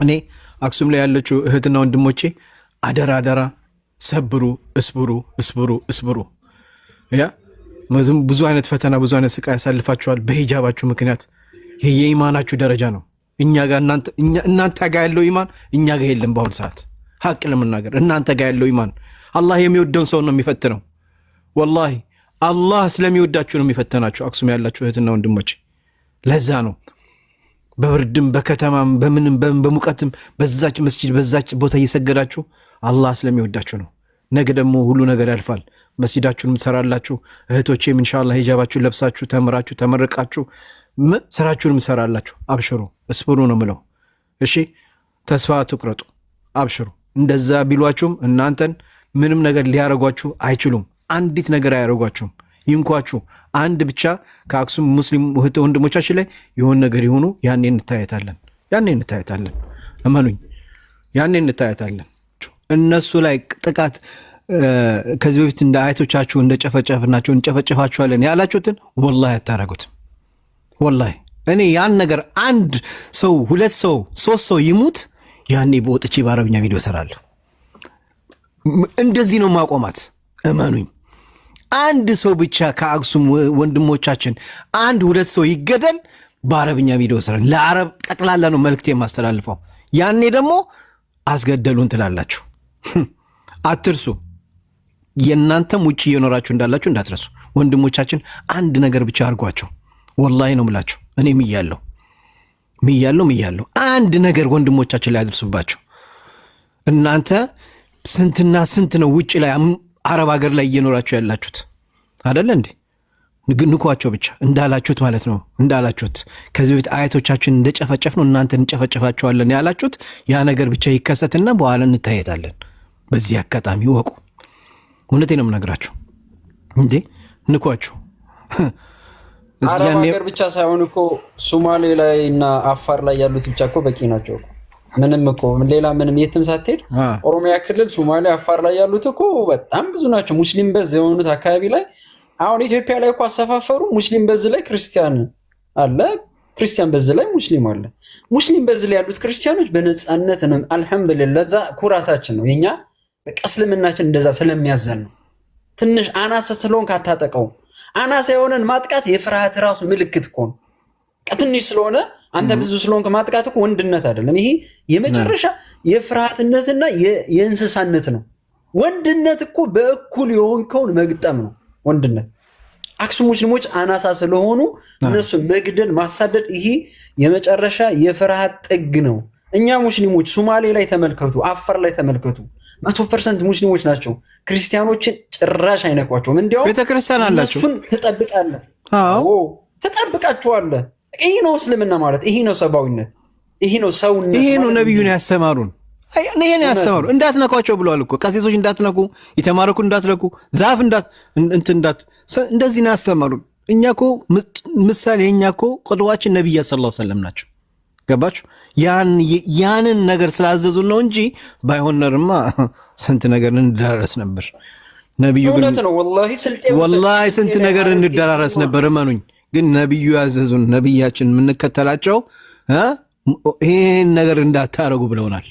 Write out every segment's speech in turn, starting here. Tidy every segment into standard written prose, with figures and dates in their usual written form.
እኔ አክሱም ላይ ያለችው እህትና ወንድሞቼ አደራ አደራ ሰብሩ፣ እስብሩ። ያ ብዙ አይነት ፈተና ብዙ አይነት ስቃይ ያሳልፋችኋል በሂጃባችሁ ምክንያት። ይሄ የኢማናችሁ ደረጃ ነው። እኛ ጋር እናንተ ጋር ያለው ኢማን እኛ ጋር የለም። በአሁኑ ሰዓት ሀቅ ለመናገር እናንተ ጋር ያለው ኢማን አላህ የሚወደውን ሰው ነው የሚፈትነው። ወላሂ አላህ ስለሚወዳችሁ ነው የሚፈተናችሁ። አክሱም ያላችሁ እህትና ወንድሞቼ ለዛ ነው በብርድም በከተማም በምንም በሙቀትም በዛች መስጂድ በዛች ቦታ እየሰገዳችሁ አላህ ስለሚወዳችሁ ነው። ነገ ደግሞ ሁሉ ነገር ያልፋል። መስጂዳችሁንም ትሰራላችሁ። እህቶቼም ኢንሻአላህ ሂጃባችሁን ለብሳችሁ ተምራችሁ ተመረቃችሁ ስራችሁንም ትሰራላችሁ። አብሽሩ፣ እስብሩ ነው ምለው። እሺ ተስፋ አትቁረጡ፣ አብሽሩ። እንደዛ ቢሏችሁም እናንተን ምንም ነገር ሊያረጓችሁ አይችሉም። አንዲት ነገር አያረጓችሁም። ይንኳችሁ አንድ ብቻ ከአክሱም ሙስሊም ወንድሞቻችን ላይ የሆነ ነገር ይሆኑ፣ ያኔ እንታየታለን። እመኑኝ፣ ያኔ እንታየታለን። እነሱ ላይ ጥቃት ከዚህ በፊት እንደ አያቶቻችሁ እንደ ጨፈጨፍናቸው እንጨፈጨፋችኋለን ያላችሁትን ወላሂ አታረጉትም። ወላሂ እኔ ያን ነገር አንድ ሰው ሁለት ሰው ሶስት ሰው ይሙት ያኔ በወጥቼ በአረብኛ ቪዲዮ ሰራለሁ። እንደዚህ ነው ማቆማት። እመኑኝ፣ አንድ ሰው ብቻ ከአክሱም ወንድሞቻችን አንድ ሁለት ሰው ይገደል በአረብኛ ቪዲዮ ሰራለሁ። ለአረብ ጠቅላላ ነው መልእክቴ የማስተላልፈው። ያኔ ደግሞ አስገደሉን ትላላችሁ። አትርሱ። የእናንተም ውጭ እየኖራችሁ እንዳላችሁ እንዳትረሱ። ወንድሞቻችን አንድ ነገር ብቻ አድርጓቸው። ወላሂ ነው ምላቸው። እኔ ምያለው አንድ ነገር ወንድሞቻችን ላይ አድርሱባቸው። እናንተ ስንትና ስንት ነው ውጭ ላይ አረብ ሀገር ላይ እየኖራችሁ ያላችሁት አይደለ እንዴ? ንኳቸው ብቻ እንዳላችሁት ማለት ነው። እንዳላችሁት ከዚህ በፊት አያቶቻችን እንደጨፈጨፍ ነው እናንተ እንጨፈጨፋቸዋለን ያላችሁት ያ ነገር ብቻ ይከሰትና በኋላ እንታየታለን። በዚህ አጋጣሚ ወቁ። እውነቴ ነው የምነግራችሁ። እንዴ ንኳቸው። አረብ ሀገር ብቻ ሳይሆን እኮ ሶማሌ ላይ እና አፋር ላይ ያሉት ብቻ እኮ በቂ ናቸው። ምንም እኮ ሌላ ምንም የትም ሳትሄድ ኦሮሚያ ክልል፣ ሶማሌ፣ አፋር ላይ ያሉት እኮ በጣም ብዙ ናቸው። ሙስሊም በዝ የሆኑት አካባቢ ላይ አሁን ኢትዮጵያ ላይ እኮ አሰፋፈሩ ሙስሊም በዝ ላይ ክርስቲያን አለ፣ ክርስቲያን በዝ ላይ ሙስሊም አለ። ሙስሊም በዝ ላይ ያሉት ክርስቲያኖች በነፃነት ነው። አልሐምዱሊላህ ዛ ኩራታችን ነው የኛ። በቃ እስልምናችን እንደዛ ስለሚያዘን ነው። ትንሽ አናሳ ስለሆን ካታጠቀው አናሳ የሆነን ማጥቃት የፍርሃት ራሱ ምልክት እኮ ነው። ትንሽ ስለሆነ አንተ ብዙ ስለሆንክ ማጥቃት እኮ ወንድነት አይደለም። ይሄ የመጨረሻ የፍርሃትነትና የእንስሳነት ነው። ወንድነት እኮ በእኩል የሆንከውን መግጠም ነው ወንድነት። አክሱም ሙስሊሞች አናሳ ስለሆኑ እነሱ መግደል ማሳደድ፣ ይሄ የመጨረሻ የፍርሃት ጥግ ነው። እኛ ሙስሊሞች ሶማሌ ላይ ተመልከቱ፣ አፋር ላይ ተመልከቱ፣ 100% ሙስሊሞች ናቸው። ክርስቲያኖችን ጭራሽ አይነቋቸውም። እንዲያውም ቤተክርስቲያን አላቸው። እሱን ትጠብቃለህ። አዎ ትጠብቃቸዋለህ። ይሄ ነው እስልምና ማለት፣ ይሄ ነው ሰብአዊነት፣ ይሄ ነው ሰውነት፣ ይሄ ነው ነብዩን ያስተማሩን። ይሄን ያስተማሩ እንዳትነኳቸው ብለዋል እኮ። ቀሴሶች እንዳትነኩ፣ የተማረኩ እንዳትነኩ፣ ዛፍ እንደዚህ ነው ያስተማሩን። እኛ እኮ ምሳሌ የኛ እኮ ቁድዋችን ነብዩ ሰለላሁ ዐለይሂ ወሰለም ናቸው። ገባችሁ? ያንን ነገር ስላዘዙን ነው እንጂ ባይሆንማ ስንት ነገር እንደራረስ ነበር። ነብዩ ግን ወላሂ ስንት ነገር እንደራረስ ነበር። እመኑኝ። ግን ነብዩ ያዘዙን ነብያችን የምንከተላቸው ይሄን ነገር እንዳታረጉ ብለውናል።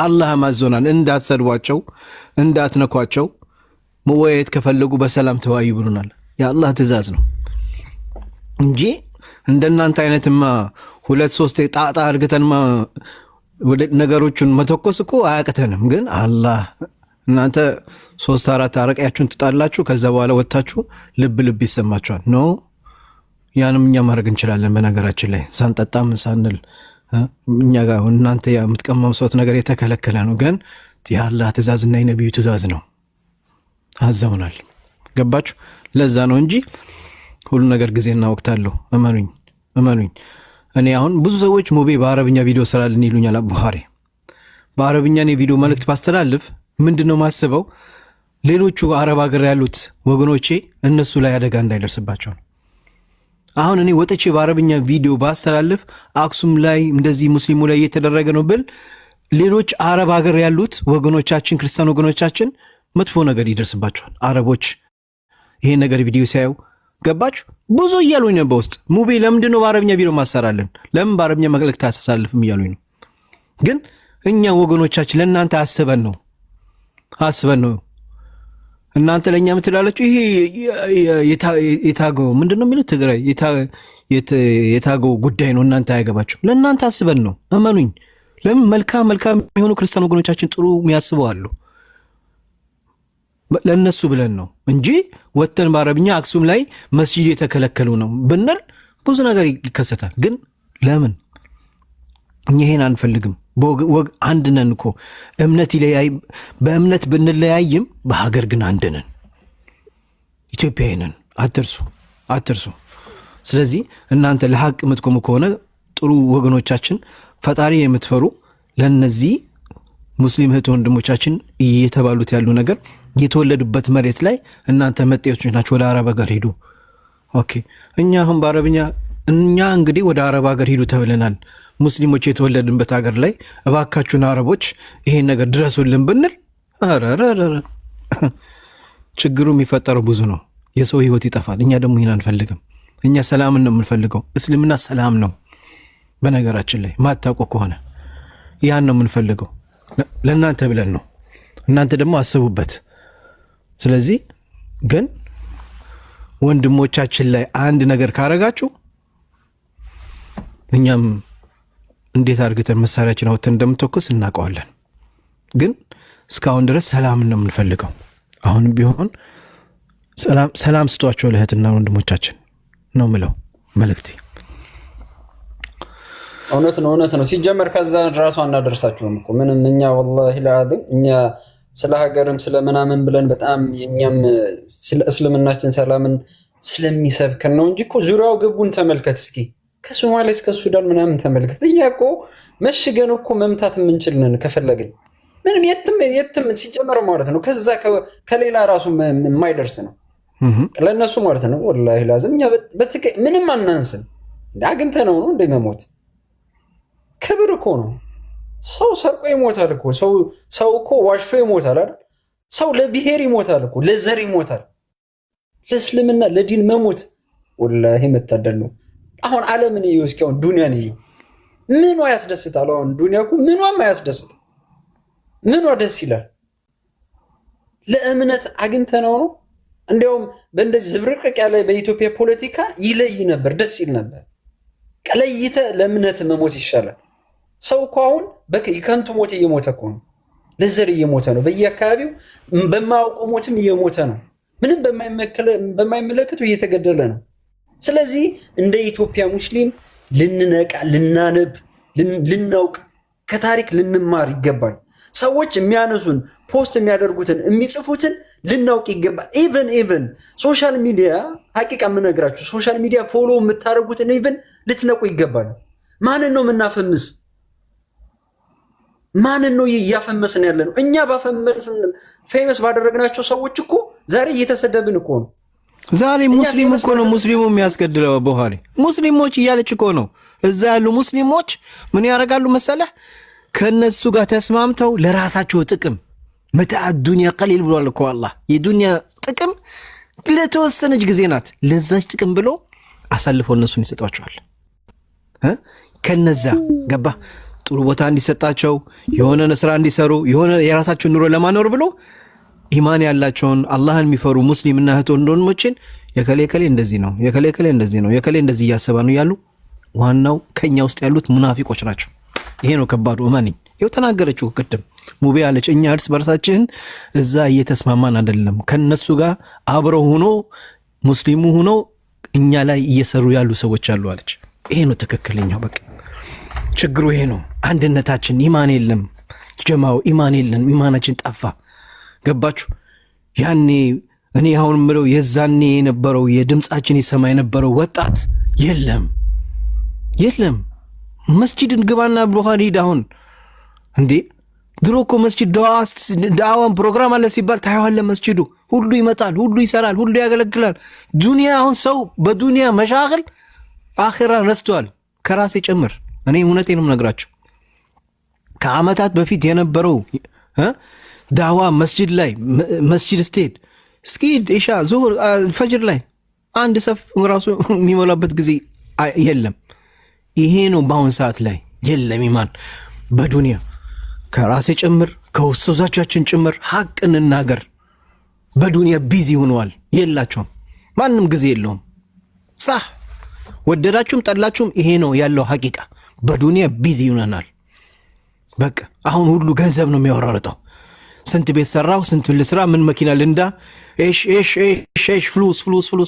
አላህ ማዞናል። እንዳትሰድቧቸው፣ እንዳትነኳቸው፣ መወያየት ከፈለጉ በሰላም ተወያዩ ብሎናል። የአላህ ትእዛዝ ነው እንጂ እንደናንተ አይነትማ ሁለት ሶስት ጣጣ አድርገንማ ነገሮቹን መተኮስ እኮ አያቅተንም። ግን አላህ እናንተ 3-4 አረቂያችሁን ትጣላችሁ፣ ከዛ በኋላ ወጣችሁ ልብ ይሰማችኋል። ኖ ያንም እኛ ማድረግ እንችላለን። በነገራችን ላይ ሳንጠጣም ሳንል እኛ ጋር እናንተ የምትቀመምሱት ነገር የተከለከለ ነው። ግን የአላህ ትእዛዝና የነብዩ ትእዛዝ ነው። አዘውናል። ገባችሁ? ለዛ ነው እንጂ ሁሉ ነገር ጊዜና ወቅት አለው። እመኑኝ። እኔ አሁን ብዙ ሰዎች ሙቤ በአረብኛ ቪዲዮ ስራልን ይሉኛል። ቡኻሪ በአረብኛ ነው ቪዲዮ መልእክት ባስተላልፍ ምንድነው ማስበው ሌሎቹ አረብ ሀገር ያሉት ወገኖቼ እነሱ ላይ አደጋ እንዳይደርስባቸው ነው። አሁን እኔ ወጥቼ በአረብኛ ቪዲዮ ባስተላልፍ አክሱም ላይ እንደዚህ ሙስሊሙ ላይ እየተደረገ ነው ብል ሌሎች አረብ ሀገር ያሉት ወገኖቻችን ክርስቲያን ወገኖቻችን መጥፎ ነገር ይደርስባቸዋል። አረቦች ይሄን ነገር ቪዲዮ ሲያዩ ገባችሁ ብዙ እያሉኝ ነው በውስጥ ሙቤ ለምንድነው በአረብኛ ቪዲዮ ማሰራለን ለምን በአረብኛ መልእክት አስተላልፍም እያሉኝ ነው። ግን እኛ ወገኖቻችን ለእናንተ አስበን ነው እናንተ ለእኛ ምትላለችሁ። ይሄ የታገው ምንድን ነው የሚሉት ትግራይ የታገው ጉዳይ ነው፣ እናንተ አያገባችሁ። ለእናንተ አስበን ነው፣ እመኑኝ። ለምን መልካም የሆኑ ክርስቲያን ወገኖቻችን ጥሩ የሚያስበው አሉ። ለእነሱ ብለን ነው እንጂ ወተን በአረብኛ አክሱም ላይ መስጂድ የተከለከሉ ነው ብንል ብዙ ነገር ይከሰታል። ግን ለምን እኛ ይሄን አንፈልግም? አንድ ነን እኮ በእምነት ብንለያይም በሀገር ግን አንድ ነን፣ ኢትዮጵያዊ ነን። አትርሱ። ስለዚህ እናንተ ለሀቅ የምትቆሙ ከሆነ ጥሩ ወገኖቻችን፣ ፈጣሪ የምትፈሩ ለነዚህ ሙስሊም እህት ወንድሞቻችን እየተባሉት ያሉ ነገር የተወለዱበት መሬት ላይ እናንተ መጤዎች ናቸው፣ ወደ አረብ ሀገር ሄዱ። ኦኬ እኛ አሁን በአረብኛ እንግዲህ ወደ አረብ ሀገር ሄዱ ተብለናል። ሙስሊሞች የተወለድንበት ሀገር ላይ እባካችሁን አረቦች ይሄን ነገር ድረሱልን ብንል ችግሩ የሚፈጠረው ብዙ ነው። የሰው ህይወት ይጠፋል። እኛ ደግሞ ይህን አንፈልግም። እኛ ሰላምን ነው የምንፈልገው። እስልምና ሰላም ነው። በነገራችን ላይ ማታውቁ ከሆነ ያን ነው የምንፈልገው። ለእናንተ ብለን ነው። እናንተ ደግሞ አስቡበት። ስለዚህ ግን ወንድሞቻችን ላይ አንድ ነገር ካረጋችሁ እኛም እንዴት አድርገን መሳሪያችን አውጥተን እንደምትተኩስ እናውቀዋለን። ግን እስካሁን ድረስ ሰላም ነው የምንፈልገው። አሁንም ቢሆን ሰላም ስጧቸው ለእህትና ወንድሞቻችን ነው ምለው መልእክቴ። እውነት ነው። ሲጀመር ከዛ ራሱ አናደርሳችሁም እኮ ምንም። እኛ ወላሂ ለአድም እኛ ስለ ሀገርም ስለ ምናምን ብለን በጣም የኛም ስለ እስልምናችን ሰላምን ስለሚሰብከን ነው እንጂ እኮ ዙሪያው ግቡን ተመልከት እስኪ። ከሶማሊያ እስከ ሱዳን ምናምን ተመልከት። እኛ እኮ መሽገን እኮ መምታት የምንችል ነን ከፈለግን። ምንም የትም ሲጀመር ማለት ነው። ከዛ ከሌላ ራሱ የማይደርስ ነው ለነሱ ማለት ነው። ወላሂ ላዝም እኛ ምንም አናንስም። አግኝተ ነው እንደ መሞት ክብር እኮ ነው። ሰው ሰርቆ ይሞታል እኮ። ሰው እኮ ዋሽቶ ይሞታል አይደል? ሰው ለብሔር ይሞታል እኮ፣ ለዘር ይሞታል። ለእስልምና ለዲን መሞት ወላሂ መታደል ነው። አሁን ዓለምን እዩ እስኪ፣ አሁን ዱንያን እዩ። ምኗ ያስደስታል? አሁን ዱንያ እኮ ምኗም አያስደስት። ምኗ ደስ ይላል? ለእምነት አግኝተ ነው። እንዲያውም በእንደዚህ ዝብርቅርቅ ያለ በኢትዮጵያ ፖለቲካ ይለይ ነበር፣ ደስ ይል ነበር። ቀለይተ ለእምነት መሞት ይሻላል። ሰው እኮ አሁን ከንቱ ሞት እየሞተ እኮ ነው። ለዘር እየሞተ ነው። በየአካባቢው በማያውቀው ሞትም እየሞተ ነው። ምንም በማይመለከቱ እየተገደለ ነው። ስለዚህ እንደ ኢትዮጵያ ሙስሊም ልንነቃ፣ ልናነብ፣ ልናውቅ፣ ከታሪክ ልንማር ይገባል። ሰዎች የሚያነሱን ፖስት የሚያደርጉትን የሚጽፉትን ልናውቅ ይገባል። ኢቨን ሶሻል ሚዲያ ሀቂቃ የምነግራችሁ ሶሻል ሚዲያ ፎሎ የምታደርጉትን ኢቨን ልትነቁ ይገባል። ማንን ነው የምናፈምስ? ማንን ነው እያፈመስን ያለ ነው? እኛ ባፈመስን ፌመስ ባደረግናቸው ሰዎች እኮ ዛሬ እየተሰደብን እኮ ነው። ዛሬ ሙስሊም እኮ ነው ሙስሊሙ የሚያስገድለው። በኋላ ሙስሊሞች እያለች እኮ ነው። እዛ ያሉ ሙስሊሞች ምን ያደርጋሉ መሰለህ? ከነሱ ጋር ተስማምተው ለራሳቸው ጥቅም መታዕ ዱንያ ቀሊል ብሏል እኮ አላህ። የዱንያ ጥቅም ለተወሰነች ጊዜ ናት። ለዛች ጥቅም ብሎ አሳልፈው እነሱን ይሰጧቸዋል። ከነዛ ገባ ጥሩ ቦታ እንዲሰጣቸው፣ የሆነ ስራ እንዲሰሩ፣ የሆነ የራሳቸውን ኑሮ ለማኖር ብሎ ኢማን ያላቸውን አላህን የሚፈሩ ሙስሊምና እህት ወንድሞችን የከሌ እንደዚህ ነው፣ የከሌ እንደዚህ ነው፣ የከሌ እንደዚህ እያሰባ ነው ያሉ ዋናው ከኛ ውስጥ ያሉት ሙናፊቆች ናቸው። ይሄ ነው ከባዱ። እመንኝ። ይኸው ተናገረችው ቅድም ሙቤ አለች። እኛ እርስ በርሳችን እዛ እየተስማማን አይደለም፣ ከነሱ ጋር አብረው ሆኖ ሙስሊሙ ሆኖ እኛ ላይ እየሰሩ ያሉ ሰዎች አሉ አለች። ይሄ ነው ትክክለኛው። በቃ ችግሩ ይሄ ነው። አንድነታችን ኢማን የለም ጀማው፣ ኢማን የለን፣ ኢማናችን ጠፋ። ገባችሁ? ያኔ እኔ አሁን ምለው የዛኔ የነበረው የድምፃችን ይሰማ የነበረው ወጣት የለም። መስጂድን ግባና ብሎኻን ሂድ። አሁን እንዴ ድሮ እኮ መስጂድ ዳዋን ፕሮግራም አለ ሲባል ታየዋለህ። መስጂዱ ሁሉ ይመጣል፣ ሁሉ ይሰራል፣ ሁሉ ያገለግላል። ዱንያ አሁን ሰው በዱንያ መሻግል አኺራ ረስቷል፣ ከራሴ ጭምር። እኔ እውነቴን ነው የምነግራቸው። ከዓመታት በፊት የነበረው ዳዋ መስጂድ ላይ መስጂድ ስትሄድ እስኪ ኢሻ ዙሁር ፈጅር ላይ አንድ ሰፍ ራሱ የሚሞላበት ጊዜ የለም። ይሄ ነው በአሁን ሰዓት ላይ የለም ኢማን። በዱንያ ከራሴ ጭምር ከውስቶቻችን ጭምር ሐቅ እንናገር። በዱንያ ቢዚ ሆነዋል፣ የላቸውም፣ ማንም ጊዜ የለውም። ሳህ ወደዳችሁም ጠላችሁም ይሄ ነው ያለው ሐቂቃ። በዱንያ ቢዚ ሆነናል። በቃ አሁን ሁሉ ገንዘብ ነው የሚያወራርጠው። ስንት ቤት ሰራው፣ ስንት ልስራ፣ ምን መኪና ልንዳ፣ እሽ ፍሉስ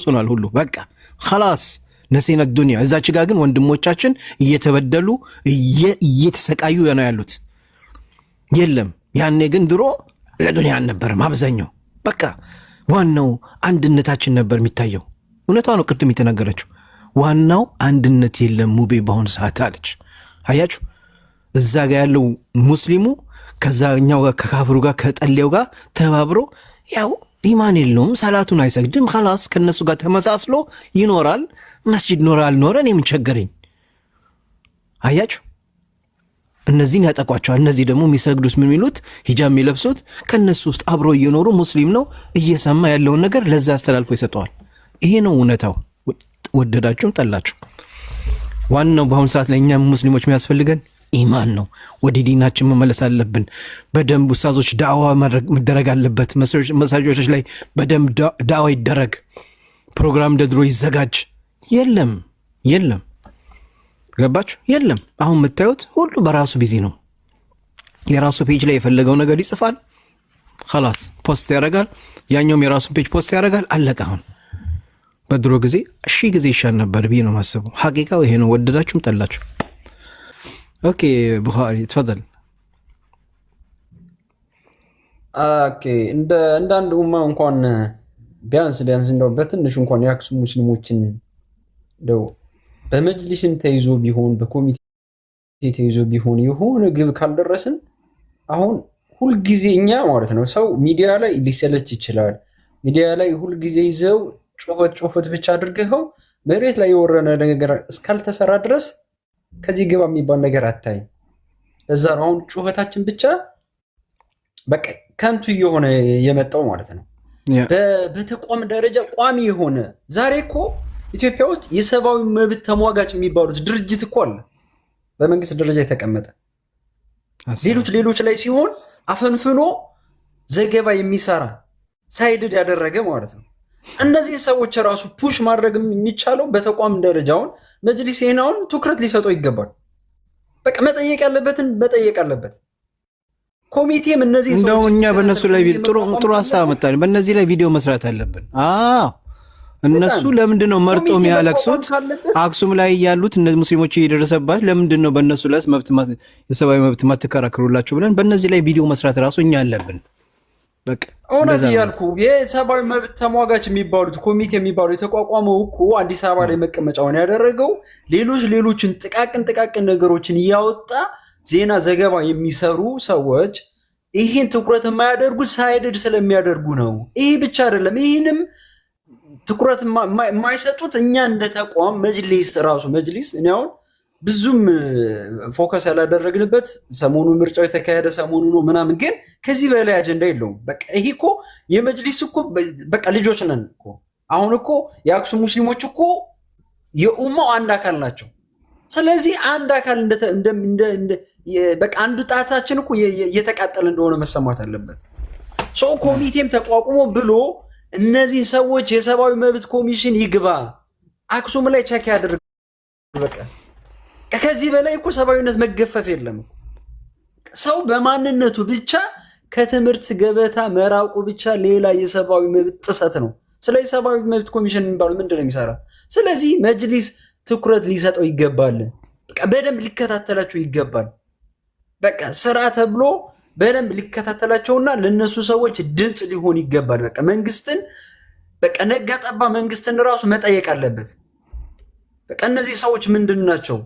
ሆኗል ሁሉ። በቃ خلاص ነሲነ ዱንያ። እዛች ጋር ግን ወንድሞቻችን እየተበደሉ እየተሰቃዩ ነው ያሉት። የለም ያኔ ግን ድሮ ለዱንያ አልነበረም አብዛኛው። በቃ ዋናው አንድነታችን ነበር የሚታየው። እውነቷ ነው ቅድም የተናገረችው። ዋናው አንድነት የለም ሙቤ በአሁኑ ሰዓት አለች። አያችሁ እዛ ጋር ያለው ሙስሊሙ ከዛኛው ጋር ከካፍሩ ጋር ከጠሌው ጋር ተባብሮ ያው ኢማን የለውም፣ ሰላቱን አይሰግድም። خلاص ከነሱ ጋር ተመሳስሎ ይኖራል። መስጂድ ኖረ አልኖረ እኔ ምን ቸገረኝ። አያችሁ እነዚህን ያጠቋቸዋል። እነዚህ ደግሞ የሚሰግዱት ምን የሚሉት ሂጃብ የሚለብሱት ከነሱ ውስጥ አብሮ እየኖሩ ሙስሊም ነው እየሰማ ያለውን ነገር ለዛ አስተላልፎ ይሰጠዋል። ይሄ ነው እውነታው። ወደዳችሁም ጠላችሁ ዋናው በአሁኑ ሰዓት ላይ እኛም ሙስሊሞች የሚያስፈልገን ኢማን ነው። ወደ ዲናችን መመለስ አለብን። በደንብ ኡስታዞች ዳዋ መደረግ አለበት። መሳጆች ላይ በደንብ ዳዋ ይደረግ። ፕሮግራም እንደ ድሮ ይዘጋጅ። የለም ገባችሁ? የለም። አሁን የምታዩት ሁሉ በራሱ ቢዚ ነው። የራሱ ፔጅ ላይ የፈለገው ነገር ይጽፋል፣ خلاص ፖስት ያደርጋል። ያኛውም የራሱ ፔጅ ፖስት ያደርጋል። አለቀ። አሁን በድሮ ጊዜ ጊዜ ይሻል ነበር ብዬ ነው የማስበው። ሐቂቃው ይሄ ነው። ወደዳችሁም ጠላችሁ። ኦኬ ቡኻሪ ተፈضل። ኦኬ እንደ አንድ ኡማ እንኳን ቢያንስ እንደው በትንሽ እንኳን የአክሱም ሙስሊሞችን እንደው በመጅሊስም ተይዞ ቢሆን በኮሚቴ ተይዞ ቢሆን የሆነ ግብ ካልደረስን አሁን ሁልጊዜ እኛ ማለት ነው ሰው ሚዲያ ላይ ሊሰለች ይችላል። ሚዲያ ላይ ሁልጊዜ ይዘው ጮኸት ብቻ አድርገው መሬት ላይ የወረነ ነገር እስካልተሰራ ድረስ ከዚህ ግባ የሚባል ነገር አታይም። ለዛ ነው አሁን ጩኸታችን ብቻ በቃ ከንቱ እየሆነ የመጣው ማለት ነው። በተቋም ደረጃ ቋሚ የሆነ ዛሬ እኮ ኢትዮጵያ ውስጥ የሰብአዊ መብት ተሟጋች የሚባሉት ድርጅት እኮ አለ፣ በመንግስት ደረጃ የተቀመጠ። ሌሎች ላይ ሲሆን አፈንፍኖ ዘገባ የሚሰራ ሳይድድ ያደረገ ማለት ነው። እነዚህ ሰዎች ራሱ ፑሽ ማድረግ የሚቻለው በተቋም ደረጃውን መጅሊስ ይሄናውን ትኩረት ሊሰጠው ይገባል። በቃ መጠየቅ ያለበትን መጠየቅ አለበት። ኮሚቴም እነዚህ ሰዎች እንደው እኛ በእነሱ ላይ ጥሩ ሀሳብ መጣን። በእነዚህ ላይ ቪዲዮ መስራት አለብን። እነሱ ለምንድን ነው መርጦ የሚያለቅሱት? አክሱም ላይ ያሉት እነዚህ ሙስሊሞች እየደረሰባቸው ለምንድን ነው በእነሱ ላይ የሰብአዊ መብት ማትከራከሩላችሁ ብለን በእነዚህ ላይ ቪዲዮ መስራት ራሱ እኛ አለብን። እውነት ያልኩ የሰብአዊ መብት ተሟጋች የሚባሉት ኮሚቴ የሚባሉ የተቋቋመው እኮ አዲስ አበባ ላይ መቀመጫውን ያደረገው ሌሎችን ጥቃቅን ነገሮችን እያወጣ ዜና ዘገባ የሚሰሩ ሰዎች ይህን ትኩረት የማያደርጉት ሳይድድ ስለሚያደርጉ ነው። ይህ ብቻ አይደለም። ይህንም ትኩረት የማይሰጡት እኛ እንደ ተቋም መጅሊስ እኔ አሁን ብዙም ፎከስ ያላደረግንበት ሰሞኑ ምርጫው የተካሄደ ሰሞኑ ነው ምናምን፣ ግን ከዚህ በላይ አጀንዳ የለውም። በቃ ይሄ እኮ የመጅሊስ እኮ በቃ ልጆች ነን እኮ። አሁን እኮ የአክሱም ሙስሊሞች እኮ የኡማው አንድ አካል ናቸው። ስለዚህ አንድ አካል በቃ አንዱ ጣታችን እኮ እየተቃጠለ እንደሆነ መሰማት አለበት። ሰው ኮሚቴም ተቋቁሞ ብሎ እነዚህ ሰዎች የሰብአዊ መብት ኮሚሽን ይግባ፣ አክሱም ላይ ቸክ ያደርግ። በቃ ከዚህ በላይ እኮ ሰብአዊነት መገፈፍ የለም። ሰው በማንነቱ ብቻ ከትምህርት ገበታ መራቁ ብቻ ሌላ የሰብአዊ መብት ጥሰት ነው። ስለዚህ ሰብአዊ መብት ኮሚሽን የሚባለው ምንድን ነው የሚሰራ? ስለዚህ መጅሊስ ትኩረት ሊሰጠው ይገባል። በቃ በደንብ ሊከታተላቸው ይገባል። በቃ ስራ ተብሎ በደንብ ሊከታተላቸውና ለነሱ ሰዎች ድምፅ ሊሆን ይገባል። በቃ መንግስትን በቃ ነጋ ጠባ መንግስትን ራሱ መጠየቅ አለበት። በቃ እነዚህ ሰዎች ምንድን ናቸው?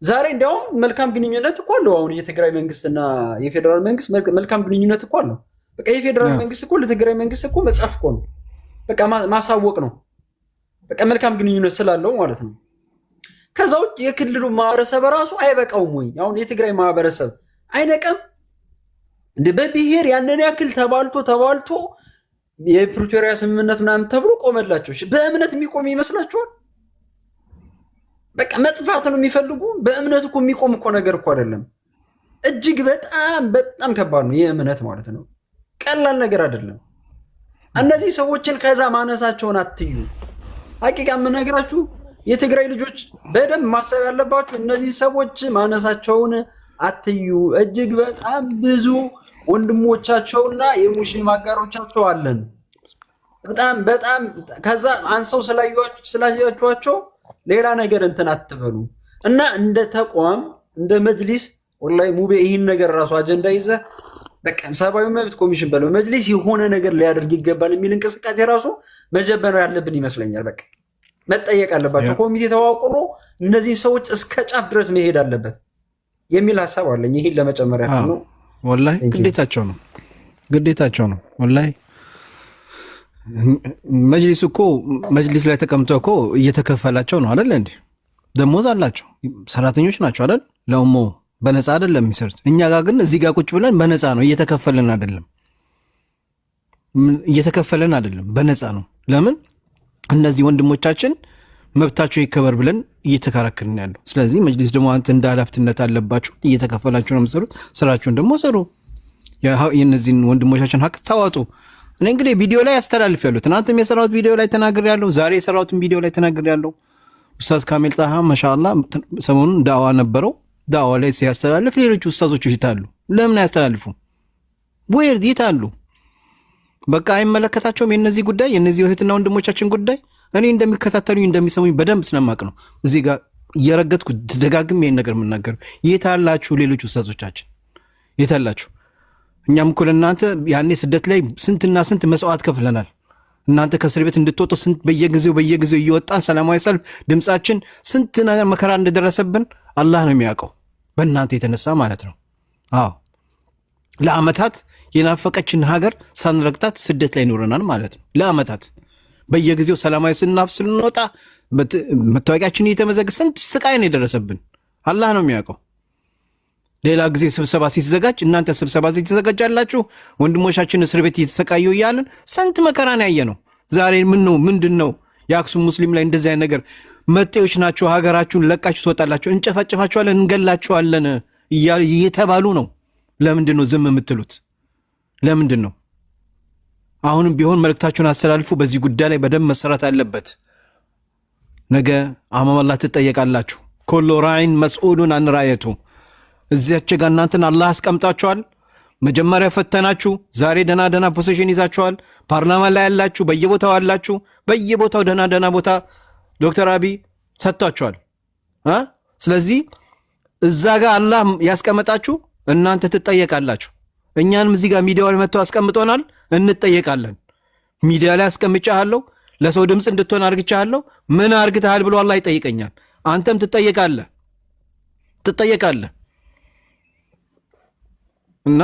ዛሬ እንዲያውም መልካም ግንኙነት እኮ አለው። አሁን የትግራይ መንግስትና የፌዴራል መንግስት መልካም ግንኙነት እኮ አለው። በቃ የፌዴራል መንግስት እኮ ለትግራይ መንግስት እኮ መጻፍ እኮ ነው። በቃ ማሳወቅ ነው። በቃ መልካም ግንኙነት ስላለው ማለት ነው። ከዛ ውጭ የክልሉ ማህበረሰብ ራሱ አይበቃውም ወይ? አሁን የትግራይ ማህበረሰብ አይነቀም እንደ በብሔር ያንን ያክል ተባልቶ የፕሪቶሪያ ስምምነት ምናምን ተብሎ ቆመላቸው። በእምነት የሚቆም ይመስላችኋል? በቃ መጥፋት ነው የሚፈልጉ። በእምነት እኮ የሚቆም እኮ ነገር እኮ አይደለም። እጅግ በጣም በጣም ከባድ ነው። ይህ እምነት ማለት ነው፣ ቀላል ነገር አይደለም። እነዚህ ሰዎችን ከዛ ማነሳቸውን አትዩ። ሀቂቃ የምነግራችሁ የትግራይ ልጆች በደንብ ማሰብ ያለባችሁ እነዚህ ሰዎች ማነሳቸውን አትዩ። እጅግ በጣም ብዙ ወንድሞቻቸውና የሙስሊም አጋሮቻቸው አለን። በጣም በጣም ከዛ አንሰው ስላያችኋቸው ሌላ ነገር እንትን አትበሉ እና እንደ ተቋም እንደ መጅሊስ ወላሂ ሙቤ ይህን ነገር ራሱ አጀንዳ ይዘህ በቃ ሰብአዊ መብት ኮሚሽን በለው መጅሊስ የሆነ ነገር ሊያደርግ ይገባል የሚል እንቅስቃሴ ራሱ መጀመር ያለብን ይመስለኛል። በቃ መጠየቅ አለባቸው። ኮሚቴ ተዋቅሮ እነዚህ ሰዎች እስከ ጫፍ ድረስ መሄድ አለበት የሚል ሀሳብ አለኝ። ይህን ለመጨመር ያህል ነው። ወላሂ ግዴታቸው ነው፣ ግዴታቸው ነው። ወላሂ መጅሊስ እኮ መጅሊስ ላይ ተቀምጠው እኮ እየተከፈላቸው ነው አይደል እንዴ? ደሞዝ አላቸው፣ ሰራተኞች ናቸው አይደል? ለሞ በነፃ አይደለም የሚሰሩት። እኛ ጋር ግን እዚህ ጋር ቁጭ ብለን በነፃ ነው፣ እየተከፈለን አይደለም፣ እየተከፈለን አይደለም፣ በነፃ ነው። ለምን? እነዚህ ወንድሞቻችን መብታቸው ይከበር ብለን እየተከራከርን ያለው። ስለዚህ መጅሊስ ደግሞ አንተ እንደ ኃላፊነት አለባችሁ፣ እየተከፈላችሁ ነው የምትሰሩት፣ ስራችሁን ደግሞ ስሩ፣ የእነዚህን ወንድሞቻችን ሀቅ ታዋጡ። እኔ እንግዲህ ቪዲዮ ላይ ያስተላልፍ ያለሁ ትናንትም የሰራሁት ቪዲዮ ላይ ተናግር ያለው፣ ዛሬ የሰራሁትን ቪዲዮ ላይ ተናግር ያለው። ኡስታዝ ካሚል ጣሃ ማሻአላ ሰሞኑን ዳዋ ነበረው፣ ዳዋ ላይ ሲያስተላልፍ ሌሎች ኡስታዞች ይታሉ። ለምን አያስተላልፉ? ወይር ይታሉ። በቃ አይመለከታቸውም የነዚህ ጉዳይ፣ የነዚህ እህትና ወንድሞቻችን ጉዳይ። እኔ እንደሚከታተሉኝ እንደሚሰሙኝ በደንብ ስለማቅ ነው እዚህ ጋር እየረገጥኩ ተደጋግም ይሄን ነገር የምናገረው። የታላችሁ ሌሎች ኡስታዞቻችን የታላችሁ? እኛም እኮ ለእናንተ ያኔ ስደት ላይ ስንትና ስንት መስዋዕት ከፍለናል። እናንተ ከእስር ቤት እንድትወጡ ስንት በየጊዜው እየወጣን ሰላማዊ ሰልፍ ድምፃችን ስንት ነገር መከራ እንደደረሰብን አላህ ነው የሚያውቀው፣ በእናንተ የተነሳ ማለት ነው። አዎ ለአመታት የናፈቀችን ሀገር ሳንረግጣት ስደት ላይ ኖረናል ማለት ነው። ለአመታት በየጊዜው ሰላማዊ ስናፍ ስንወጣ መታወቂያችን እየተመዘገ ስንት ስቃይ ነው የደረሰብን አላህ ነው የሚያውቀው። ሌላ ጊዜ ስብሰባ ሲዘጋጅ እናንተ ስብሰባ ሲዘጋጃላችሁ ወንድሞቻችን እስር ቤት እየተሰቃዩ እያልን ስንት መከራን ያየ ነው። ዛሬ ምንድን ነው የአክሱም ሙስሊም ላይ እንደዚህ አይነት ነገር መጤዎች ናቸው፣ ሀገራችሁን ለቃችሁ ትወጣላችሁ፣ እንጨፋጨፋችኋለን፣ እንገላችኋለን እየተባሉ ነው። ለምንድን ነው ዝም የምትሉት? ለምንድን ነው? አሁንም ቢሆን መልእክታችሁን አስተላልፉ። በዚህ ጉዳይ ላይ በደንብ መሰራት አለበት። ነገ አማም አላህ ትጠየቃላችሁ። ኩሉ ራዒን መስኡሉን አን ራዕየቱ። እዚያች ጋር እናንተን አላህ አስቀምጣችኋል። መጀመሪያ ፈተናችሁ፣ ዛሬ ደና ፖዚሽን ይዛችኋል። ፓርላማ ላይ ያላችሁ፣ በየቦታው አላችሁ፣ በየቦታው ደና ቦታ ዶክተር አብይ ሰጥቷችኋል። ስለዚህ እዛ ጋር አላህ ያስቀመጣችሁ እናንተ ትጠየቃላችሁ። እኛንም እዚህ ጋር ሚዲያው ላይ መጥተው አስቀምጦናል፣ እንጠየቃለን። ሚዲያ ላይ አስቀምጫለሁ፣ ለሰው ድምፅ እንድትሆን አርግቻለሁ፣ ምን አርግተሃል ብሎ አላህ ይጠይቀኛል። አንተም ትጠየቃለህ። እና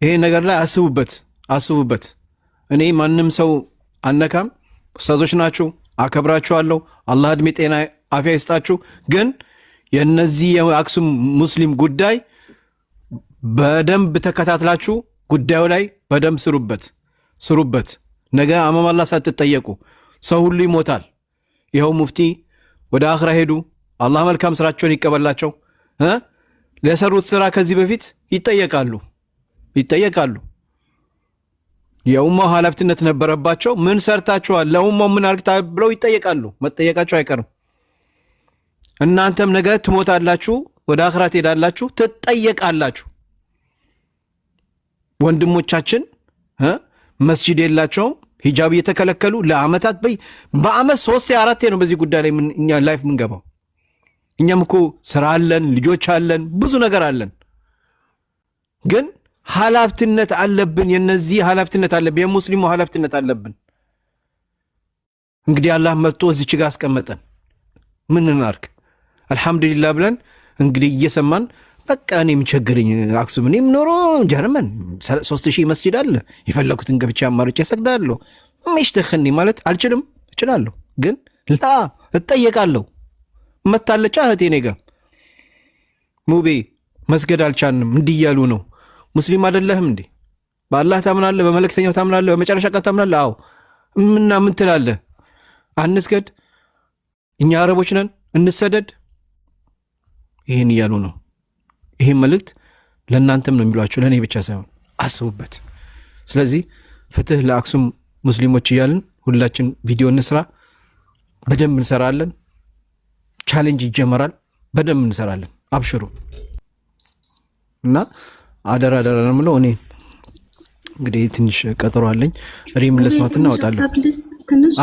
ይሄ ነገር ላይ አስቡበት። እኔ ማንም ሰው አነካም፣ ኡስታዞች ናችሁ፣ አከብራችኋለሁ። አላህ እድሜ ጤና አፊያ ይስጣችሁ። ግን የነዚህ የአክሱም ሙስሊም ጉዳይ በደንብ ተከታትላችሁ ጉዳዩ ላይ በደንብ ስሩበት። ነገ አማም አላህ ሳትጠየቁ ሰው ሁሉ ይሞታል። ይኸው ሙፍቲ ወደ አኽራ ሄዱ። አላህ መልካም ስራቸውን ይቀበላቸው። ለሰሩት ስራ ከዚህ በፊት ይጠየቃሉ። የኡማው ኃላፊነት ነበረባቸው። ምን ሰርታችኋል፣ ለኡማው ምን አርግታ ብለው ይጠየቃሉ። መጠየቃቸው አይቀርም። እናንተም ነገ ትሞታላችሁ፣ ወደ አኽራ ትሄዳላችሁ፣ ትጠየቃላችሁ። ወንድሞቻችን መስጂድ የላቸውም፣ ሂጃብ እየተከለከሉ ለአመታት በአመት 3-4 ነው በዚህ ጉዳይ ላይ እኛ ላይፍ ምንገባው። እኛም እኮ ስራ አለን፣ ልጆች አለን፣ ብዙ ነገር አለን። ግን ኃላፊነት አለብን። የነዚህ ኃላፊነት አለብን፣ የሙስሊሙ ኃላፊነት አለብን። እንግዲህ አላህ መጥቶ እዚች ጋር አስቀመጠን። ምን እናርግ? አልহামዱሊላህ ብለን እንግዲህ እየሰማን በቃ እኔ የሚቸገረኝ አክሱም፣ እኔም ኖሮ ጀርመን 3000 መስጂድ አለ፣ የፈለኩትን ገብቼ አማርጬ እሰግዳለሁ። ምሽ ተኸኒ ማለት አልችልም፣ እችላለሁ፣ ግን እጠየቃለሁ። መታለቻ እህቴ ኔጋ ሙቤ መስገድ አልቻልንም እንዲህ እያሉ ነው። ሙስሊም አይደለህም እንዴ? በአላህ ታምናለህ? በመልእክተኛው ታምናለህ? በመጨረሻ ቀን ታምናለህ? አዎ። ምና ምን ትላለህ? አንስገድ፣ እኛ አረቦች ነን፣ እንሰደድ። ይህን እያሉ ነው። ይህን መልእክት ለእናንተም ነው የሚሏችሁ፣ ለእኔ ብቻ ሳይሆን አስቡበት። ስለዚህ ፍትህ ለአክሱም ሙስሊሞች እያልን ሁላችን ቪዲዮ እንስራ። በደንብ እንሰራለን። ቻሌንጅ ይጀመራል። በደንብ እንሰራለን። አብሽሩ እና አደራ ነው የምለው። እኔ እንግዲህ ትንሽ ቀጠሮ አለኝ። ሪም ለስማትና እወጣለሁ።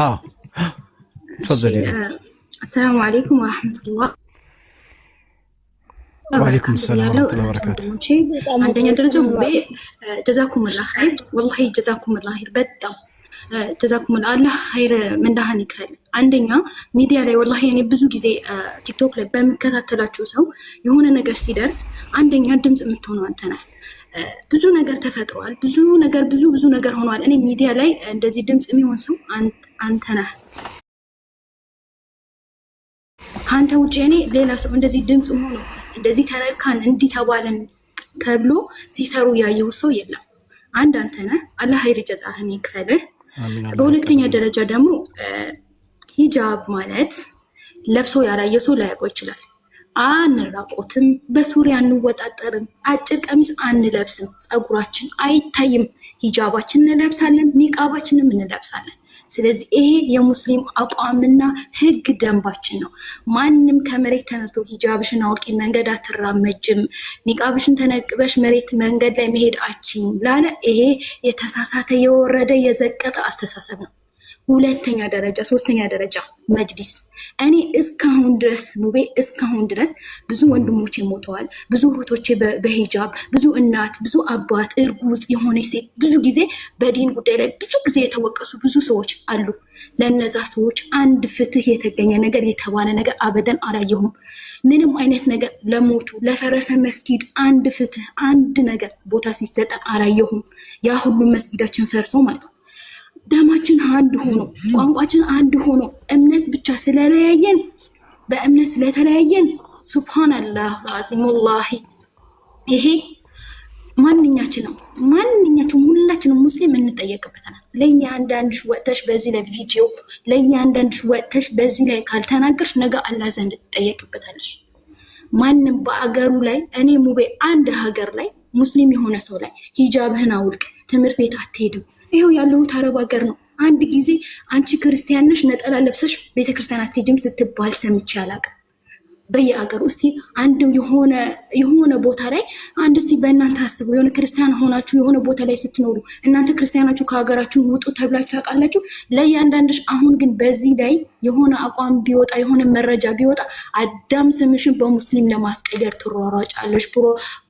አዎ ተፈضل። السلام عليكم ورحمة الله وعليكم السلام ورحمة الله وبركاته. عندنا درجة جزاكم الله خير والله جزاكم الله خير በጣም جزاكم الله خير من دهن يكفل عندنا ሚዲያ ላይ والله እኔ ብዙ ጊዜ ቲክቶክ ላይ በመከታተላችሁ ሰው የሆነ ነገር ሲደርስ አንደኛ ድምጽ የምትሆነው አንተ ነህ። ብዙ ነገር ተፈጥሯል። ብዙ ነገር ሆኗል። እኔ ሚዲያ ላይ እንደዚህ ድምጽ የሚሆን ሰው አንተ ነህ። ካንተ ውጪ እኔ ሌላ ሰው እንደዚህ ድምጽ ሆኖ እንደዚህ ተነካን እንዲህ ተባለን ተብሎ ሲሰሩ ያየው ሰው የለም። አንተ ነህ። አላህ ኸይር ጀዛህን ይክፈልህ። በሁለተኛ ደረጃ ደግሞ ሂጃብ ማለት ለብሶ ያላየ ሰው ላያውቀው ይችላል። አንራቆትም፣ በሱሪያ አንወጣጠርም፣ አጭር ቀሚስ አንለብስም፣ ጸጉራችን አይታይም፣ ሂጃባችን እንለብሳለን፣ ኒቃባችንም እንለብሳለን። ስለዚህ ይሄ የሙስሊም አቋምና ህግ ደንባችን ነው። ማንም ከመሬት ተነስቶ ሂጃብሽን አውቂ መንገድ አትራመጅም፣ ኒቃብሽን ተነቅበሽ መሬት መንገድ ላይ መሄድ አችኝ ላለ ይሄ የተሳሳተ የወረደ የዘቀጠ አስተሳሰብ ነው። ሁለተኛ ደረጃ ሶስተኛ ደረጃ መጅሊስ እኔ እስካሁን ድረስ ሙቤ እስካሁን ድረስ ብዙ ወንድሞቼ ሞተዋል። ብዙ እህቶቼ በሂጃብ ብዙ እናት ብዙ አባት እርጉዝ የሆነች ሴት ብዙ ጊዜ በዲን ጉዳይ ላይ ብዙ ጊዜ የተወቀሱ ብዙ ሰዎች አሉ። ለነዛ ሰዎች አንድ ፍትህ የተገኘ ነገር የተባለ ነገር አበደን አላየሁም። ምንም አይነት ነገር ለሞቱ ለፈረሰ መስጊድ አንድ ፍትህ አንድ ነገር ቦታ ሲሰጠ አላየሁም። ያ ሁሉ መስጊዳችን ፈርሰው ማለት ነው። ደማችን አንድ ሆኖ ቋንቋችን አንድ ሆኖ እምነት ብቻ ስለለያየን በእምነት ስለተለያየን ሱብሃንአላህ አዚም ወላሂ ይሄ ማንኛችንም ሁላችንም ሙስሊም እንጠየቅበታለን። ለእያንዳንድሽ ወጥተሽ በዚህ ላይ ቪዲዮ ለእያንዳንድሽ ወጥተሽ በዚህ ላይ ካልተናገርሽ ነገ አላህ ዘንድ ትጠየቅበታለሽ። ማንም በአገሩ ላይ እኔ ሙቤ አንድ ሀገር ላይ ሙስሊም የሆነ ሰው ላይ ሂጃብህን አውልቅ ትምህርት ቤት አትሄድም ይሄው ያለሁት አረብ ሀገር ነው። አንድ ጊዜ አንቺ ክርስቲያን ነሽ ነጠላ ለብሰሽ ቤተክርስቲያን አትሄጂም ስትባል ሰምቼ አላውቅም። በየሀገሩ እስቲ አንድ የሆነ ቦታ ላይ አንድ እስቲ በእናንተ አስቡ። የሆነ ክርስቲያን ሆናችሁ የሆነ ቦታ ላይ ስትኖሩ እናንተ ክርስቲያናችሁ ከሀገራችሁ ውጡ ተብላችሁ ታውቃላችሁ? ለእያንዳንድሽ አሁን ግን በዚህ ላይ የሆነ አቋም ቢወጣ የሆነ መረጃ ቢወጣ አዳም ስምሽን በሙስሊም ለማስቀየር ትሯሯጫለሽ።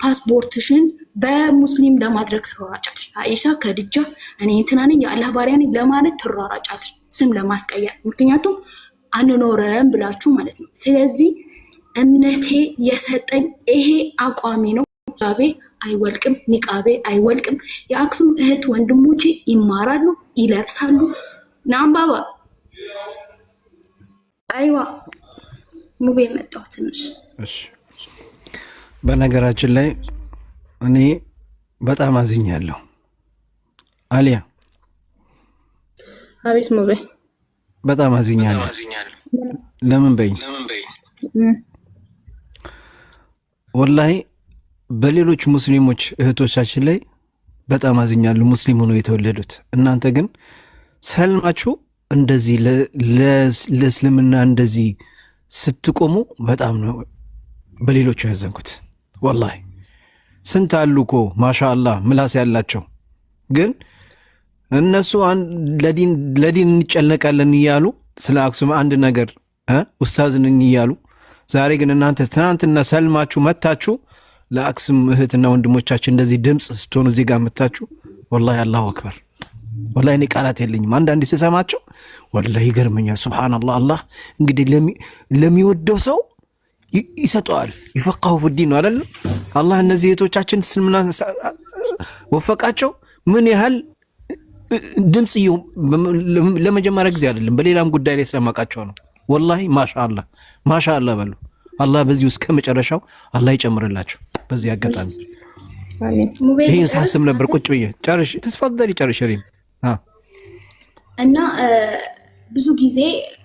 ፓስፖርትሽን በሙስሊም ለማድረግ ትሯሯጫለሽ። አይሻ ከድጃ እኔ እንትና ነኝ የአላህ ባሪያ ነኝ ለማለት ትሯሯጫለሽ ስም ለማስቀየር። ምክንያቱም አንኖረም ብላችሁ ማለት ነው። ስለዚህ እምነቴ የሰጠኝ ይሄ አቋሚ ነው። ሂጃቤ አይወልቅም፣ ኒቃቤ አይወልቅም። የአክሱም እህት ወንድሞቼ ይማራሉ፣ ይለብሳሉ። ናምባባ አይዋ ሙቤ መጣሁ ትንሽ። እሺ በነገራችን ላይ እኔ በጣም አዝኛለሁ። አሊያ አቤት ሙቤ በጣም አዝኛለሁ። ለምን በይ ወላሂ በሌሎች ሙስሊሞች እህቶቻችን ላይ በጣም አዝኛለሁ። ሙስሊም ሆነው የተወለዱት እናንተ ግን ሰልማችሁ እንደዚህ ለእስልምና እንደዚህ ስትቆሙ በጣም ነው በሌሎቹ ያዘንኩት። ወላሂ ስንት አሉ እኮ ማሻአላህ ምላስ ያላቸው ግን እነሱ ለዲን እንጨነቃለን እያሉ ስለ አክሱም አንድ ነገር ኡስታዝ ነኝ እያሉ ዛሬ ግን እናንተ ትናንትና ሰልማችሁ መታችሁ ለአክሱም እህትና ወንድሞቻችን እንደዚህ ድምፅ ስትሆኑ እዚህ ጋር መታችሁ። ወላሂ አላሁ አክበር። ወላሂ እኔ ቃላት የለኝም። አንዳንድ ስሰማቸው ወላሂ ይገርመኛል። ሱብሃነላህ። አላህ እንግዲህ ለሚወደው ሰው ይሰጠዋል። ይፈቃሁ ፍዲን ነው አይደል? አላህ እነዚህ እህቶቻችን እስልምና ወፈቃቸው። ምን ያህል ድምፅ ለመጀመሪያ ጊዜ አይደለም በሌላም ጉዳይ ላይ ስለማውቃቸው ነው። ወላሂ ማሻአላህ በሉ። አላህ በዚህ እስከ መጨረሻው አላህ ይጨምርላችሁ። በዚህ አጋጣሚ ይሄን ሳስብ ነበር ቁጭ ብዬ ተፈضل ጨርሽ ሪም እና ብዙ ጊዜ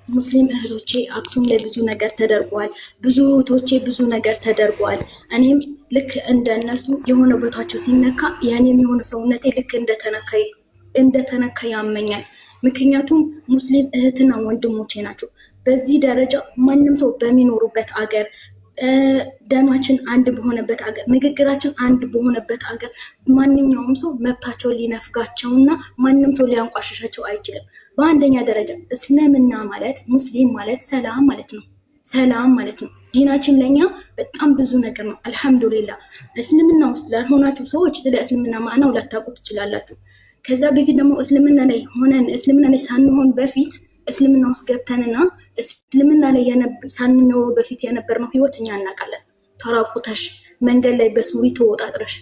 ሙስሊም እህቶቼ አክሱም ላይ ብዙ ነገር ተደርጓል። ብዙ እህቶቼ ብዙ ነገር ተደርጓል። እኔም ልክ እንደነሱ የሆነ ቦታቸው ሲነካ ያኔም የሆነ ሰውነቴ ልክ እንደተነካ ያመኛል። ምክንያቱም ሙስሊም እህትና ወንድሞቼ ናቸው። በዚህ ደረጃ ማንም ሰው በሚኖሩበት አገር ደማችን አንድ በሆነበት አገር ንግግራችን አንድ በሆነበት አገር ማንኛውም ሰው መብታቸውን ሊነፍጋቸውና ማንም ሰው ሊያንቋሽሻቸው አይችልም። በአንደኛ ደረጃ እስልምና ማለት ሙስሊም ማለት ሰላም ማለት ነው። ሰላም ማለት ነው። ዲናችን ለኛ በጣም ብዙ ነገር ነው። አልሐምዱሊላህ። እስልምና ውስጥ ላልሆናችሁ ሰዎች ስለ እስልምና ማዕናው ላታውቁ ትችላላችሁ። ከዛ በፊት ደግሞ እስልምና ላይ ሳንሆን በፊት እስልምና ውስጥ ገብተንና እስልምና ላይ ሳንኖር በፊት የነበርነው ህይወት እኛ እናውቃለን። ተራቁተሽ መንገድ ላይ በሱሪ ተወጣጥረሽ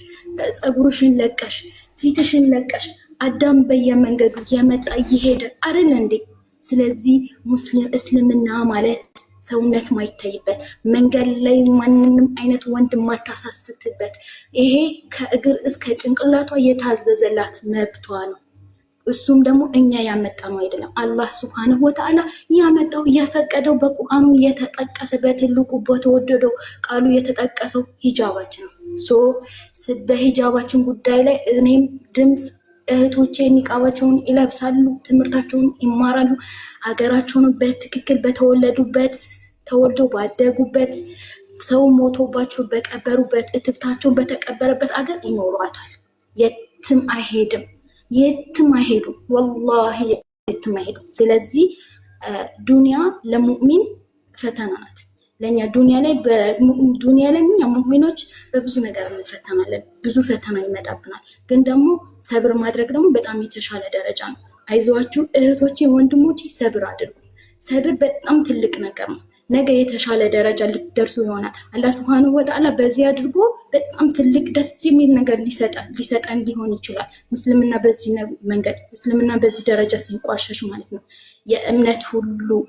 ፀጉርሽን ለቀሽ ፊትሽን ለቀሽ አዳም በየመንገዱ የመጣ እየሄደ አይደል እንዴ? ስለዚህ ሙስሊም እስልምና ማለት ሰውነት ማይታይበት መንገድ ላይ ማንንም አይነት ወንድ ማታሳስትበት ይሄ ከእግር እስከ ጭንቅላቷ የታዘዘላት መብቷ ነው። እሱም ደግሞ እኛ ያመጣ ነው አይደለም። አላህ ሱብሃነሁ ወተዓላ ያመጣው የፈቀደው በቁርአኑ የተጠቀሰ በትልቁ በተወደደው ቃሉ የተጠቀሰው ሂጃባችን ነው። በሂጃባችን ጉዳይ ላይ እኔም ድምፅ እህቶቼ ኒቃባቸውን ይለብሳሉ፣ ትምህርታቸውን ይማራሉ፣ አገራቸውን በትክክል በተወለዱበት ተወልደው ባደጉበት ሰው ሞቶባቸው በቀበሩበት እትብታቸውን በተቀበረበት አገር ይኖሯታል። የትም አይሄዱም፣ ወላሂ የትም አይሄዱም። ስለዚህ ዱንያ ለሙእሚን ፈተና ናት። ለኛ ዱንያ ላይ እኛ ሙእሚኖች በብዙ ነገር እንፈተናለን። ብዙ ፈተና ይመጣብናል። ግን ደግሞ ሰብር ማድረግ ደግሞ በጣም የተሻለ ደረጃ ነው። አይዟችሁ እህቶቼ፣ ወንድሞቼ ሰብር አድርጉ። ሰብር በጣም ትልቅ ነገር ነው። ነገ የተሻለ ደረጃ ልትደርሱ ይሆናል። አላህ ሱብሃነሁ ወተዓላ በዚህ አድርጎ በጣም ትልቅ ደስ የሚል ነገር ሊሰጠን ሊሆን ይችላል። እስልምና በዚህ ደረጃ ሲንቋሸሽ ማለት ነው። የእምነት ሁሉም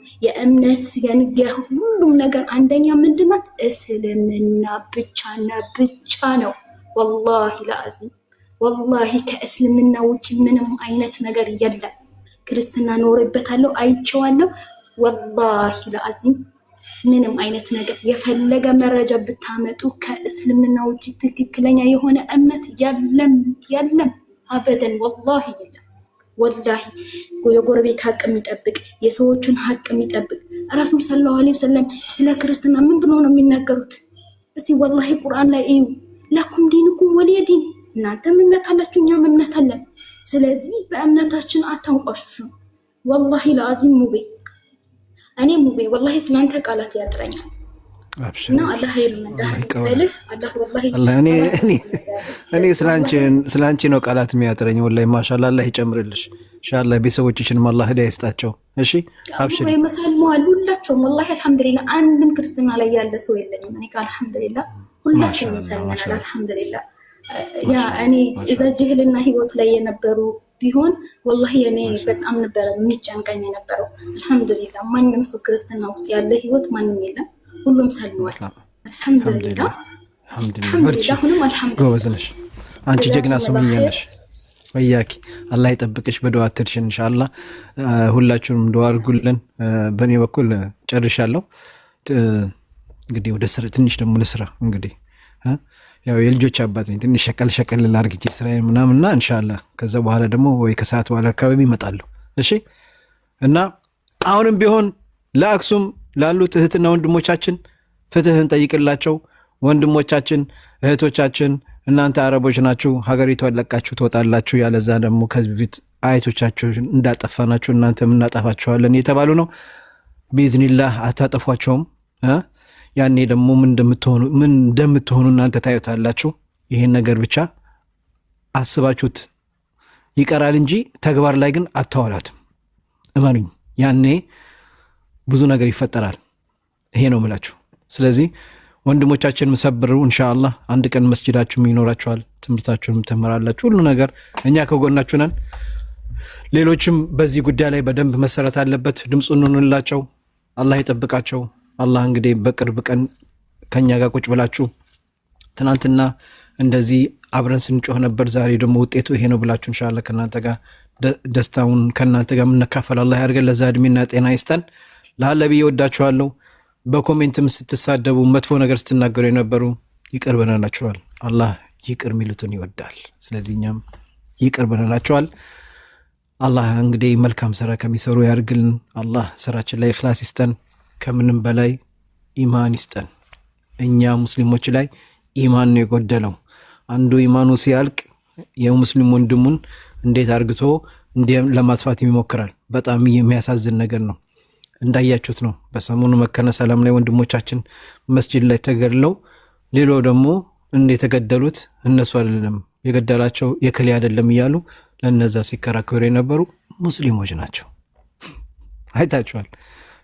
ነገር አንደኛ ምንድናት? እስልምና ብቻና ብቻ ነው። ወላሂ ለአዚም ወላሂ ከእስልምና ውጭ ምንም አይነት ነገር የለም። ክርስትና ኖርበታለሁ፣ አይቼዋለሁ። ወላሂ ለአዚም ምንም አይነት ነገር የፈለገ መረጃ ብታመጡ ከእስልምና ውጭ ትክክለኛ የሆነ እምነት የለም አበደን። ወላሂ የለም። ወላሂ የጎረቤት ሀቅ የሚጠብቅ የሰዎችን ሀቅ የሚጠብቅ ረሱል ሰለላሁ ዐለይሂ ወሰለም ስለ ክርስትና ምን ብሎ ነው የሚናገሩት? እስቲ ወላሂ ቁርአን ላይ እዩ። ለኩም ዲንኩም ወሊየ ዲን። እናንተም እምነት አላችሁ፣ እኛም እምነት አለን። ስለዚህ በእምነታችን አታንቋሽሹ። ወላሂ ለአዚም እኔ ሙቤ ወላሂ ስላንተ ቃላት ያጥረኛል። እና አላህ ኸይሩን እንዳይልህ እኔ ስላንቺ ነው ቃላት የሚያጥረኝ። ወላሂ ማሻአላህ አላህ ይጨምርልሽ። ኢንሻአላህ ቤተሰቦችሽንም አላህ ሂዳያ ይስጣቸው። እሺ አብሽሪ። ወይ መሰልሟል ሁላቸውም ወላሂ አልሐምዱሊላህ። አንድም ክርስትና ላይ ያለ ሰው የለኝም። እኔ አልሐምዱሊላህ ሁላችንም ሰልመናል አልሐምዱሊላህ። ያ እኔ እዛ ጅህልና ህይወት ላይ የነበሩ ቢሆን ወላሂ እኔ በጣም ነበረ የሚጨንቀኝ የነበረው። አልሐምዱሊላህ ማንም ሰው ክርስትና ውስጥ ያለ ህይወት ማንም የለም። ሁሉም ሰልሟል አልሐምዱሊላህ። ሁሉም አልሐምዱሊላህ። ጎበዝ ነሽ አንቺ፣ ጀግና ሱመያ ነሽ። ወያኪ አላህ ይጠብቅሽ። በዱዓ አትርሽን ኢንሻአላህ። ሁላችሁም ዱዓ አድርጉልን። በእኔ በኩል ጨርሻለሁ። እንግዲህ ወደ ስራ ትንሽ ደግሞ ልስራ። እንግዲህ ያው የልጆች አባት ነኝ። ትንሽ ሸቀል ላድርግ ስራዬን ምናምንና ኢንሻአላህ ከዛ በኋላ ደግሞ ወይ ከሰዓት በኋላ አካባቢ እመጣለሁ። እሺ። እና አሁንም ቢሆን ለአክሱም ላሉት እህትና ወንድሞቻችን ፍትህ እንጠይቅላቸው። ወንድሞቻችን እህቶቻችን፣ እናንተ አረቦች ናችሁ፣ ሀገሪቷን ለቃችሁ ትወጣላችሁ፣ ያለዛ ደግሞ ከዚህ በፊት አያቶቻችሁ እንዳጠፋናችሁ እናንተም እናጠፋችኋለን የተባሉ ነው። ቢዝኒላህ አታጠፏቸውም። ያኔ ደግሞ ምን እንደምትሆኑ እናንተ ታዩታላችሁ። ይህን ነገር ብቻ አስባችሁት ይቀራል እንጂ ተግባር ላይ ግን አታዋላትም። እመኑኝ፣ ያኔ ብዙ ነገር ይፈጠራል። ይሄ ነው ምላችሁ። ስለዚህ ወንድሞቻችን መሰብሩ ኢንሻአላህ አንድ ቀን መስጂዳችሁም ይኖራችኋል፣ ትምህርታችሁንም ትመራላችሁ፣ ሁሉ ነገር እኛ ከጎናችሁ ነን። ሌሎችም በዚህ ጉዳይ ላይ በደንብ መሰረት አለበት። ድምፁን እንላቸው። አላህ ይጠብቃቸው። አላህ እንግዲህ በቅርብ ቀን ከኛ ጋር ቁጭ ብላችሁ ትናንትና እንደዚህ አብረን ስንጮህ ነበር፣ ዛሬ ደግሞ ውጤቱ ይሄ ነው ብላችሁ ኢንሻአላህ ከናንተ ጋር ደስታውን ከናንተ ጋር የምንካፈል አላህ ያድርገን። ለዛ እድሜና ጤና ይስጠን። ለአለብ ይወዳችኋለሁ። በኮሜንትም ስትሳደቡ መጥፎ ነገር ስትናገሩ የነበሩ ይቅር ብለናችኋል። አላህ ይቅር ሚሉትን ይወዳል። ስለዚህ እኛም ይቅር ብለናችኋል። አላህ እንግዲህ መልካም ስራ ከሚሰሩ ያርግልን። አላህ ስራችን ላይ ኢኽላስ ይስጠን። ከምንም በላይ ኢማን ይስጠን። እኛ ሙስሊሞች ላይ ኢማን ነው የጎደለው። አንዱ ኢማኑ ሲያልቅ የሙስሊም ወንድሙን እንዴት አርግቶ ለማጥፋት ይሞክራል። በጣም የሚያሳዝን ነገር ነው። እንዳያችሁት ነው በሰሞኑ መከነ ሰላም ላይ ወንድሞቻችን መስጂድ ላይ ተገድለው፣ ሌላው ደግሞ እንደተገደሉት እነሱ አይደለም የገደላቸው የከሊ አይደለም እያሉ ለነዛ ሲከራከሩ የነበሩ ሙስሊሞች ናቸው። አይታችኋል።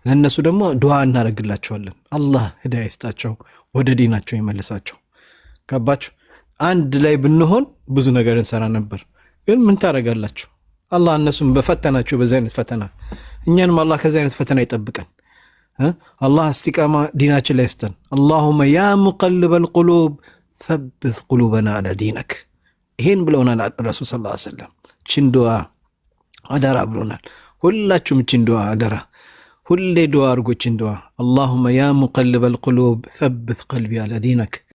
ለነሱ ደግሞ ዱዓ እናደርግላቸዋለን። አላህ ሂዳያ ይስጣቸው፣ ወደ ዲናቸው ይመልሳቸው። ገባችሁ? አንድ ላይ ብንሆን ብዙ ነገር እንሰራ ነበር። ግን ምን ታደርጋላችሁ? አላህ እነሱም በፈተናቸው በዚህ አይነት ፈተና፣ እኛንም አላህ ከዚህ አይነት ፈተና ይጠብቀን። አላህ እስቲቃማ ዲናችን ላይ ይስጠን። አላሁመ ያ ሙቀልበል ቁሉብ ሰብት ቁሉበና አላ ዲነክ። ይሄን ብለውናል ረሱል ሰለላሁ ዐለይሂ ወሰለም። ችን ዱዓ አደራ ብሎናል። ሁላችሁም ችን ዱዓ አደራ፣ ሁሌ ዱዓ አድርጉ ችን ዱዓ። አላሁመ ያ ሙቀልበል ቁሉብ ሰብት ቀልቢ አላ ዲነክ